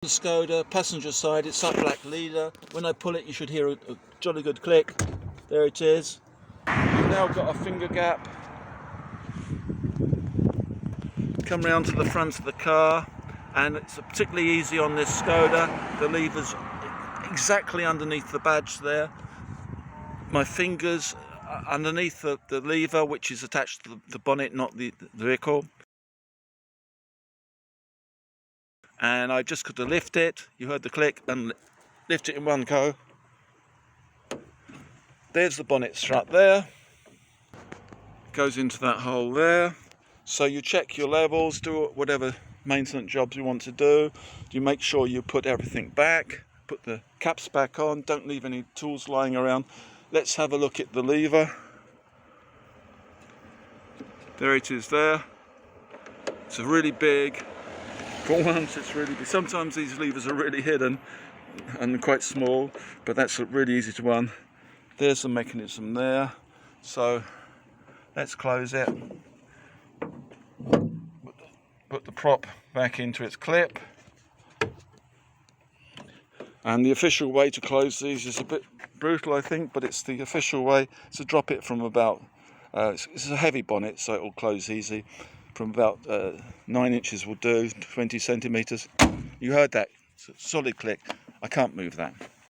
The Skoda, passenger side, it's that black leader. When I pull it, you should hear a jolly good click. There it is. You've now got a finger gap. Come round to the front of the car, and it's particularly easy on this Skoda. The lever's exactly underneath the badge there. My fingers underneath the lever, which is attached to the bonnet, not the vehicle. And I just got to lift it. You heard the click, and lift it in one go. There's the bonnet strut there. Goes into that hole there. So you check your levels, do whatever maintenance jobs you want to do. You make sure you put everything back, put the caps back on, don't leave any tools lying around. Let's have a look at the lever. There it is there. It's a really big. For once it's really big. Sometimes these levers are really hidden and quite small, but that's really easy to run. There's the mechanism there. So let's close it. Put the prop back into its clip. And the official way to close these is a bit brutal, I think, but it's the official way to drop it from about, it's a heavy bonnet, so it will close easy. From about 9 inches will do, 20 centimetres. You heard that, it's a solid click. I can't move that.